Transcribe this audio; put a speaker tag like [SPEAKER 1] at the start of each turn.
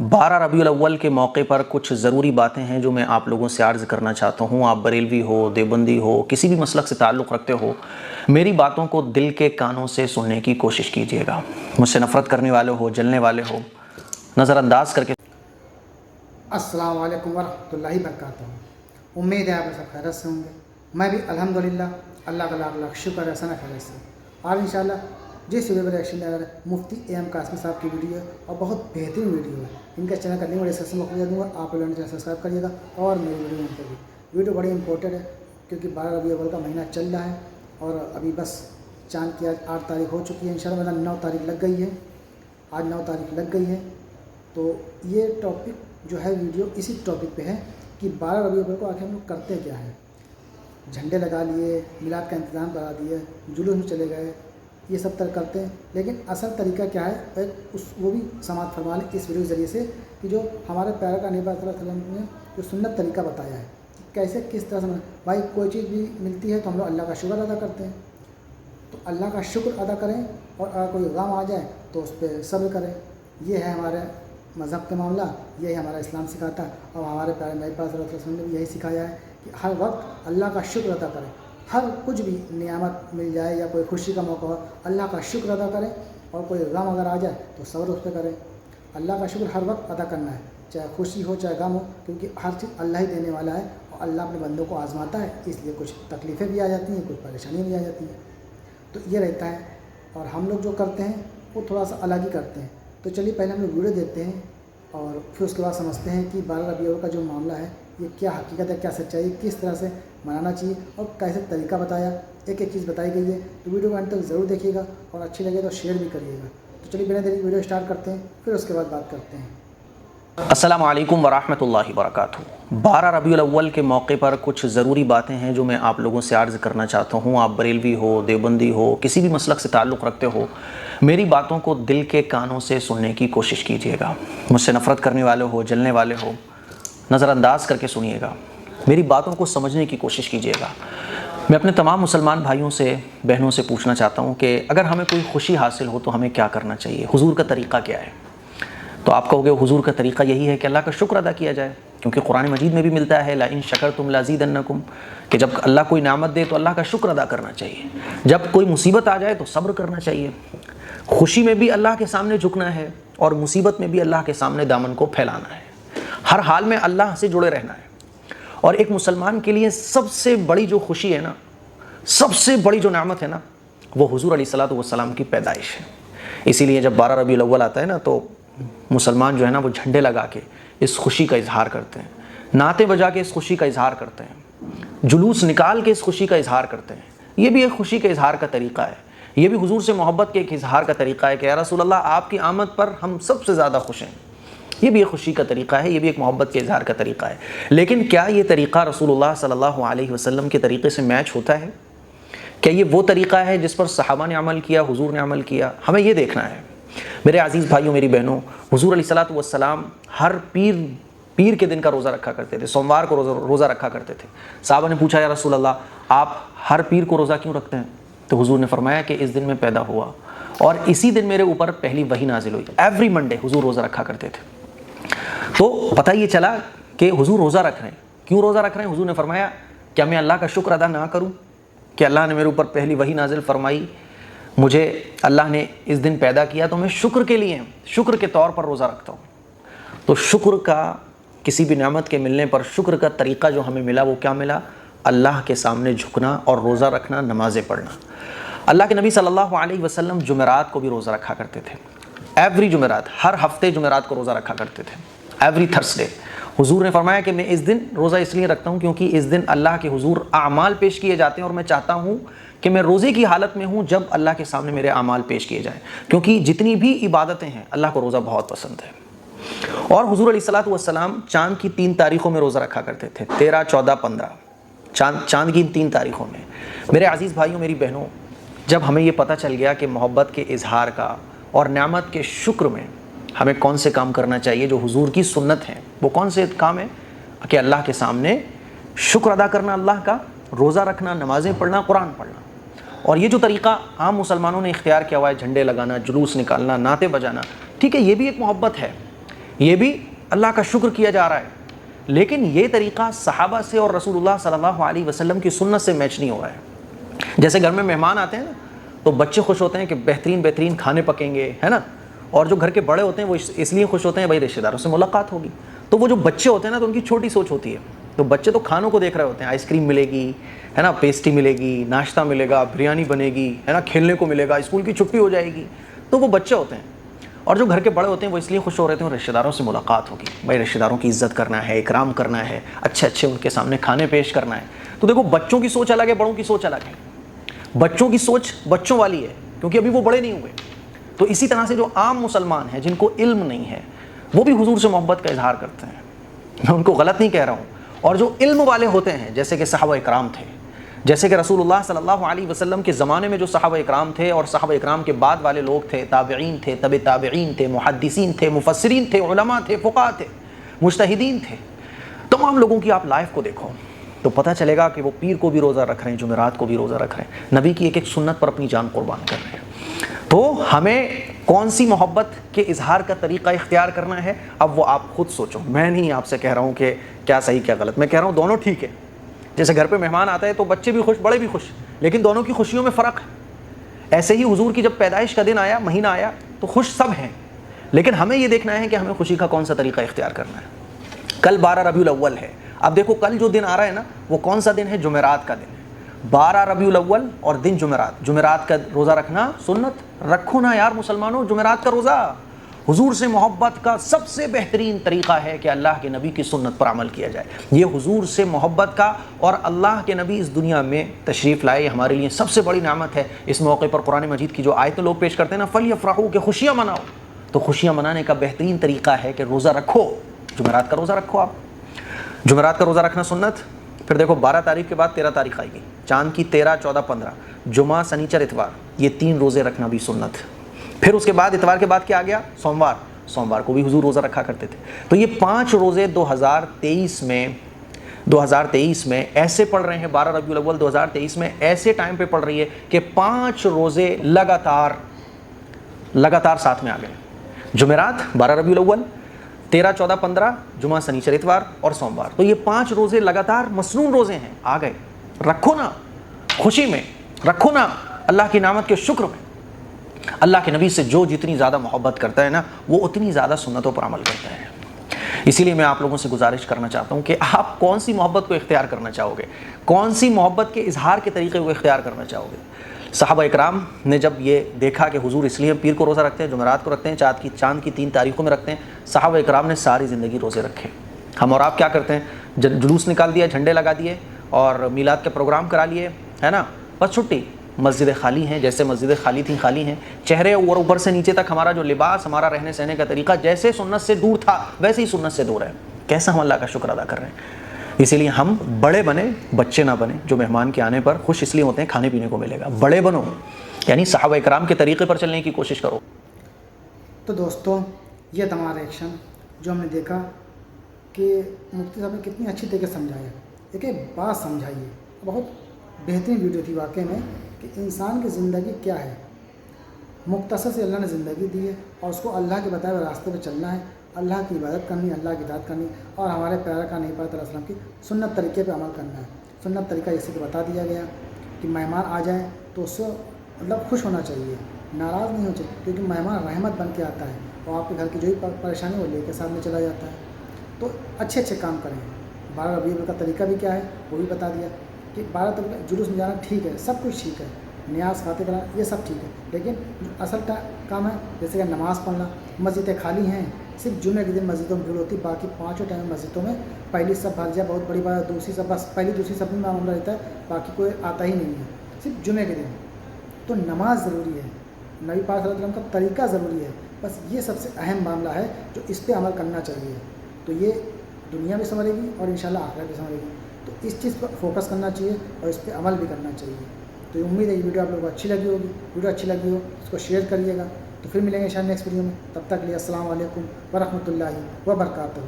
[SPEAKER 1] 12 रबीउल अव्वल के मौके पर कुछ ज़रूरी बातें हैं जो मैं आप लोगों से अर्ज़ करना चाहता हूँ। आप बरेलवी हो, देवबंदी हो, किसी भी मसलक से ताल्लुक़ रखते हो, मेरी बातों को दिल के कानों से सुनने की कोशिश कीजिएगा। मुझसे नफ़रत करने वाले हो, जलने वाले हो, नज़रअंदाज करके।
[SPEAKER 2] अस्सलाम वालेकुम वरहमतुल्लाहि वबरकातुहू। उम्मीद है आप सब खैरियत से होंगे। मैं भी अल्हम्दुलिल्लाह, अल्लाह का लाख लाख शुक्र है, सना खैरियत से। आज इंशाल्लाह जिस वीडियो पर रिएक्शन दे मुफ्ती एम कासमी साहब की वीडियो है और बहुत बेहतरीन वीडियो है। इनका चैनल का लिंक डिस्क्रिप्शन में कर दूँगा, आप लोगों ने चैनल सब्सक्राइब करिएगा और मेरी वीडियो पर भी। वीडियो बड़ी इंपॉर्टेंट है क्योंकि 12 रबीउल अव्वल का महीना चल रहा है और अभी बस चाँद की आज 8 तारीख हो चुकी है। इंशाल्लाह मतलब 9 तारीख लग गई है, आज 9 तारीख लग गई है। तो ये टॉपिक जो है वीडियो इसी टॉपिक पे है कि 12 रबीउल अव्वल को आखिर हम लोग करते क्या है। झंडे लगा लिए, मिलाद का इंतज़ाम करा दिए, जुलूस में चले गए, ये सब तरह करते हैं। लेकिन असल तरीका क्या है वो भी समाअत फरमा लें इस वीडियो के ज़रिए से कि जो हमारे प्यारे का नबी सल्लल्लाहु अलैहि वसल्लम ने जो सुन्नत तरीका बताया है कि कैसे किस तरह से भाई कोई चीज़ भी मिलती है तो हम लोग अल्लाह का शुक्र अदा करते हैं। तो अल्लाह का शुक्र अदा करें और अगर कोई गम आ जाए तो उस पर सब्र करें। ये है हमारे मज़हब का मामला, यही हमारा इस्लाम सिखाता है और हमारे प्यारे नबी सल्लल्लाहु अलैहि वसल्लम ने भी यही सिखाया है कि हर वक्त अल्लाह का शुक्र अदा करें। हर कुछ भी नियामत मिल जाए या कोई खुशी का मौका हो, अल्लाह का शुक्र अदा करें और कोई गम अगर आ जाए तो सब्र उस पर करें। अल्लाह का शुक्र हर वक्त अदा करना है, चाहे खुशी हो चाहे गम हो, क्योंकि हर चीज़ अल्लाह ही देने वाला है और अल्लाह अपने बंदों को आजमाता है। इसलिए कुछ तकलीफ़ें भी आ जाती हैं, कुछ परेशानियाँ भी आ जाती हैं। तो ये रहता है और हम लोग जो करते हैं वो थोड़ा सा अलग ही करते हैं। तो चलिए पहले हम लोग वीडियो देखते हैं और फिर उसके बाद समझते हैं कि 12 रबीउल अव्वल का जो मामला है ये क्या हकीकत है, क्या सच्चाई, किस तरह से मनाना चाहिए और कैसे तरीका बताया, एक एक चीज़ बताई गई है। तो वीडियो को अंत तक ज़रूर देखिएगा और अच्छी लगे तो शेयर भी करिएगा। तो चलिए बिना देरी वीडियो स्टार्ट करते हैं, फिर उसके बाद बात करते हैं।
[SPEAKER 1] अस्सलामु अलैकुम वरहमतुल्लाहि वबरकातुहू। 12 रबीउल अव्वल के मौके पर कुछ ज़रूरी बातें हैं जो मैं आप लोगों से अर्ज़ करना चाहता हूँ। आप बरेलवी हो, देवबंदी हो, किसी भी मसलक से ताल्लुक़ रखते हो, मेरी बातों को दिल के कानों से सुनने की कोशिश कीजिएगा। मुझसे नफ़रत करने वाले हो, जलने वाले हो, नज़रअंदाज करके सुनिएगा, मेरी बातों को समझने की कोशिश कीजिएगा। मैं अपने तमाम मुसलमान भाइयों से, बहनों से पूछना चाहता हूँ कि अगर हमें कोई खुशी हासिल हो तो हमें क्या करना चाहिए, हुजूर का तरीक़ा क्या है। तो आप कहोगे हुजूर का तरीक़ा यही है कि अल्लाह का शुक्र अदा किया जाए, क्योंकि कुरान मजीद में भी मिलता है ला इन शकरतुम लाज़ीदन्नकुम, कि जब अल्लाह कोई नेमत दे तो अल्लाह का शुक्र अदा करना चाहिए। जब कोई मुसीबत आ जाए तो सब्र करना चाहिए। खुशी में भी अल्लाह के सामने झुकना है और मुसीबत में भी अल्लाह के सामने दामन को फैलाना है। हर हाल में अल्लाह से जुड़े रहना है। और एक मुसलमान के लिए सबसे बड़ी जो खुशी है ना, सबसे बड़ी जो नेमत है ना, वो हुजूर अलैहिस्सलातु वस्सलाम की पैदाइश है। इसीलिए जब 12 रबीउल अव्वल आता है ना तो मुसलमान जो है ना वो झंडे लगा के इस खुशी का इजहार करते हैं, नाते बजा के इस खुशी का इजहार करते हैं, जुलूस निकाल के इस खुशी का इजहार करते हैं। ये भी एक खुशी के इजहार का तरीक़ा है, ये भी हुजूर से मोहब्बत के एक इजहार का तरीक़ा है कि या रसूल अल्लाह आपकी आमद पर हम सबसे ज़्यादा खुश हैं। ये भी एक खुशी का तरीक़ा है, ये भी एक मोहब्बत के इजहार का तरीक़ा है। लेकिन क्या ये तरीक़ा रसूलुल्लाह सल्लल्लाहु अलैहि वसल्लम के तरीक़े से मैच होता है? क्या ये वो तरीक़ा है जिस पर सहाबा ने अमल किया, हुजूर ने अमल किया? हमें ये देखना है। मेरे अज़ीज़ भाइयों, मेरी बहनों, हुजूर अलैहिस्सलातु वस्सलाम हर पीर के दिन का रोज़ा रखा करते थे, सोमवार को रोज़ा रखा करते थे। सहाबा ने पूछा या रसूल अल्लाह आप हर पीर को रोज़ा क्यों रखते हैं? तो हुजूर ने फरमाया कि इस दिन में पैदा हुआ और इसी दिन मेरे ऊपर पहली वही नाजिल हुई। एवरी मंडे हुजूर रोज़ा रखा करते थे। तो पता ये चला कि हुजूर रोज़ा रख रहे हैं। क्यों रोज़ा रख रहे हैं? हुजूर ने फरमाया क्या मैं अल्लाह का शुक्र अदा ना करूं कि अल्लाह ने मेरे ऊपर पहली वही नाजिल फरमाई, मुझे अल्लाह ने इस दिन पैदा किया तो मैं शुक्र के लिए, शुक्र के तौर पर रोज़ा रखता हूँ। तो शुक्र का, किसी भी नेमत के मिलने पर शुक्र का तरीक़ा जो हमें मिला वो क्या मिला? अल्लाह के सामने झुकना और रोज़ा रखना, नमाज़ें पढ़ना। अल्लाह के नबी सल्लल्लाहु अलैहि वसल्लम जुमेरात को भी रोज़ा रखा करते थे। एवरी जुमेरात, हर हफ्ते जुमेरात को रोज़ा रखा करते थे। एवरी थर्सडे हुजूर ने फरमाया कि मैं इस दिन रोज़ा इसलिए रखता हूँ क्योंकि इस दिन अल्लाह के हुजूर आमाल पेश किए जाते हैं और मैं चाहता हूँ कि मैं रोज़े की हालत में हूँ जब अल्लाह के सामने मेरे आमाल पेश किए जाएँ, क्योंकि जितनी भी इबादतें हैं अल्लाह को रोज़ा बहुत पसंद है। और हुजूर अलैहिस्सलातु वस्सलाम चाँद की 3 तारीख़ों में रोज़ा रखा करते थे, 13, 14, 15, चाँद की इन 3 तारीख़ों में। मेरे अज़ीज़ भाइयों, मेरी बहनों, जब हमें ये पता चल गया कि मोहब्बत के इजहार का और नेमत के शुक्र में हमें कौन से काम करना चाहिए जो हुजूर की सुन्नत हैं, वो कौन से काम है कि अल्लाह के सामने शुक्र अदा करना, अल्लाह का रोज़ा रखना, नमाज़ें पढ़ना, कुरान पढ़ना। और ये जो तरीक़ा आम मुसलमानों ने इख्तियार किया हुआ है, झंडे लगाना, जुलूस निकालना, नाते बजाना, ठीक है, ये भी एक मोहब्बत है, یہ بھی اللہ کا شکر کیا جا رہا ہے، لیکن یہ طریقہ صحابہ سے اور رسول اللہ صلی اللہ علیہ وسلم کی سنت سے میچ نہیں ہو رہا ہے۔ جیسے گھر میں مہمان آتے ہیں نا تو بچے خوش ہوتے ہیں کہ بہترین بہترین کھانے پکیں گے، ہے نا، اور جو گھر کے بڑے ہوتے ہیں وہ اس لیے خوش ہوتے ہیں بھائی رشتہ داروں سے ملاقات ہوگی۔ تو وہ جو بچے ہوتے ہیں نا تو ان کی چھوٹی سوچ ہوتی ہے، تو بچے تو کھانوں کو دیکھ رہے ہوتے ہیں، آئس کریم ملے گی، ہے نا، پیسٹری ملے گی، ناشتہ ملے گا، بریانی بنے گی، ہے نا، کھیلنے کو ملے گا، اسکول کی چھٹی ہو جائے گی، تو وہ بچے ہوتے ہیں۔ اور جو گھر کے بڑے ہوتے ہیں وہ اس لیے خوش ہو رہے ہیں رشتہ داروں سے ملاقات ہوگی، بھائی رشتہ داروں کی عزت کرنا ہے، اکرام کرنا ہے، اچھے اچھے ان کے سامنے کھانے پیش کرنا ہے۔ تو دیکھو بچوں کی سوچ الگ ہے، بڑوں کی سوچ الگ ہے۔ بچوں کی سوچ بچوں والی ہے کیونکہ ابھی وہ بڑے نہیں ہوئے۔ تو اسی طرح سے جو عام مسلمان ہیں جن کو علم نہیں ہے وہ بھی حضور سے محبت کا اظہار کرتے ہیں، میں ان کو غلط نہیں کہہ رہا ہوں۔ اور جو علم والے ہوتے ہیں جیسے کہ صحابہ اکرام تھے، جیسے کہ رسول اللہ صلی اللہ علیہ وسلم کے زمانے میں جو صحابہ اکرام تھے اور صحابہ اکرام کے بعد والے لوگ تھے، تابعین تھے، تبع تابعین تھے، محدثین تھے، مفسرین تھے، علماء تھے، فقہاء تھے، مجتہدین تھے، تمام لوگوں کی آپ لائف کو دیکھو تو پتہ چلے گا کہ وہ پیر کو بھی روزہ رکھ رہے ہیں، جمعرات کو بھی روزہ رکھ رہے ہیں، نبی کی ایک ایک سنت پر اپنی جان قربان کر رہے ہیں۔ تو ہمیں کون سی محبت کے اظہار کا طریقہ اختیار کرنا ہے، اب وہ آپ خود سوچو۔ میں نہیں آپ سے کہہ رہا ہوں کہ کیا صحیح کیا غلط، میں کہہ رہا ہوں دونوں ٹھیک ہے۔ جیسے گھر پہ مہمان آتا ہے تو بچے بھی خوش، بڑے بھی خوش، لیکن دونوں کی خوشیوں میں فرق ہے۔ ایسے ہی حضور کی جب پیدائش کا دن آیا، مہینہ آیا، تو خوش سب ہیں، لیکن ہمیں یہ دیکھنا ہے کہ ہمیں خوشی کا کون سا طریقہ اختیار کرنا ہے۔ کل 12 ربیع الاول ہے، اب دیکھو کل جو دن آ رہا ہے نا وہ کون سا دن ہے؟ جمعرات کا دن ہے۔ 12 ربیع الاول اور دن جمعرات، جمعرات کا روزہ رکھنا سنت، رکھو نا یار مسلمانوں جمعرات کا روزہ۔ حضور سے محبت کا سب سے بہترین طریقہ ہے کہ اللہ کے نبی کی سنت پر عمل کیا جائے۔ یہ حضور سے محبت کا، اور اللہ کے نبی اس دنیا میں تشریف لائے، ہمارے لیے سب سے بڑی نعمت ہے۔ اس موقع پر قرآن مجید کی جو آیتیں لوگ پیش کرتے ہیں نا، فَلْيَفْرَحُوا، کہ خوشیاں مناؤ، تو خوشیاں منانے کا بہترین طریقہ ہے کہ روزہ رکھو، جمعرات کا روزہ رکھو۔ آپ جمعرات کا روزہ رکھنا سنت۔ پھر دیکھو 12 تاریخ کے بعد 13 تاریخ آئے گی، چاند کی 13، 14، 15، جمعہ، سنیچر، اتوار، یہ 3 روزے رکھنا بھی سنت۔ پھر اس کے بعد اتوار کے بعد کیا آ گیا؟ سوموار، سوموار کو بھی حضور روزہ رکھا کرتے تھے۔ تو یہ 5 روزے 2023 میں ایسے پڑھ رہے ہیں، 12 ربیع الاول 2023 میں ایسے ٹائم پہ پڑھ رہی ہے کہ 5 روزے لگاتار ساتھ میں آ گئے۔ جمعرات، 12 ربیع الاول، 13، 14، 15، جمعہ، سنیچر، اتوار اور سوموار، تو یہ 5 روزے لگاتار مسنون روزے ہیں، آ گئے۔ رکھو نا خوشی میں، رکھو نا اللہ کی نعمت کے شکر میں۔ اللہ کے نبی سے جو جتنی زیادہ محبت کرتا ہے نا وہ اتنی زیادہ سنتوں پر عمل کرتا ہے۔ اسی لیے میں آپ لوگوں سے گزارش کرنا چاہتا ہوں کہ آپ کون سی محبت کو اختیار کرنا چاہو گے، کون سی محبت کے اظہار کے طریقے کو اختیار کرنا چاہو گے۔ صحابہ اکرام نے جب یہ دیکھا کہ حضور اس لیے پیر کو روزہ رکھتے ہیں، جمعرات کو رکھتے ہیں، چاند کی 3 تاریخوں میں رکھتے ہیں، صحابہ اکرام نے ساری زندگی روزے رکھے۔ ہم اور آپ کیا کرتے ہیں؟ جلوس نکال دیا، جھنڈے لگا دیے اور میلاد کے پروگرام کرا لیے، ہے نا، بس چھٹی۔ مسجدیں خالی ہیں، جیسے مسجدیں خالی تھیں خالی ہیں۔ چہرے اور اوپر سے نیچے تک ہمارا جو لباس، ہمارا رہنے سہنے کا طریقہ جیسے سنت سے دور تھا ویسے ہی سنت سے دور ہے۔ کیسا ہم اللہ کا شکر ادا کر رہے ہیں۔ اسی لیے ہم بڑے بنے، بچے نہ بنے جو مہمان کے آنے پر خوش اس لیے ہوتے ہیں کھانے پینے کو ملے گا۔ بڑے بنو، یعنی صحابہ اکرام کے طریقے پر چلنے کی کوشش کرو۔
[SPEAKER 2] تو دوستوں، یہ تمہارا ریئیکشن جو ہم نے دیکھا کہ مفتی صاحب نے کتنی اچھی طریقے سے سمجھایا، ایک بات سمجھائی ہے، بہت بہترین ویڈیو تھی واقعی میں، کہ انسان کی زندگی کیا ہے۔ مختصر سے اللہ نے زندگی دی ہے اور اس کو اللہ کے بتائے ہوئے راستے پہ چلنا ہے، اللہ کی عبادت کرنی ہے، اللہ کی اطاعت کرنی ہے، اور ہمارے پیارے کا نبی پاک علیہ السلام کی سنت طریقے پہ عمل کرنا ہے۔ سنت طریقہ اسی کو بتا دیا گیا کہ مہمان آ جائیں تو اس سے مطلب خوش ہونا چاہیے، ناراض نہیں ہونا چاہیے، کیونکہ مہمان رحمت بن کے آتا ہے اور آپ کے گھر کی جو بھی پریشانی وہ لے کے سامنے چلا جاتا ہے۔ تو اچھے اچھے کام کریں۔ 12 ربیع الاول کا طریقہ بھی کیا ہے وہ بھی بتا دیا کہ 12 طریقہ جلوس میں جانا ٹھیک ہے، سب کچھ ٹھیک ہے، نیاز فاتح کرنا یہ سب ٹھیک ہے، لیکن جو اصل کام ہے جیسے کہ نماز پڑھنا، مسجدیں خالی ہیں، صرف جمعے کے دن مسجدوں میں بھیڑ ہوتی ہے، باقی 5 ٹائم مسجدوں میں پہلی صف بھر جائے بہت بڑی بات ہے، دوسری صف بس پہلی دوسری صف میں معاملہ رہتا ہے، باقی کوئی آتا ہی نہیں ہے، صرف جمعے کے دن۔ تو نماز ضروری ہے، نبی پاک صلی اللہ علیہ وسلم کا طریقہ ضروری ہے، بس یہ سب سے اہم معاملہ ہے جو اس پہ عمل کرنا چاہیے، تو یہ دنیا بھی سنورے گی اور انشاءاللہ آخرت بھی سنورے گی۔ تو اس چیز پر فوکس کرنا چاہیے اور اس پہ عمل بھی کرنا چاہیے۔ تو یہ امید ہے یہ ویڈیو آپ لوگوں کو اچھی لگی ہوگی، ویڈیو اچھی لگی ہو اس کو شیئر کریے گا۔ تو پھر ملیں گے انشاءاللہ نیکسٹ ویڈیو میں، تب تک کے لیے السلام علیکم ورحمۃ اللہ وبرکاتہ۔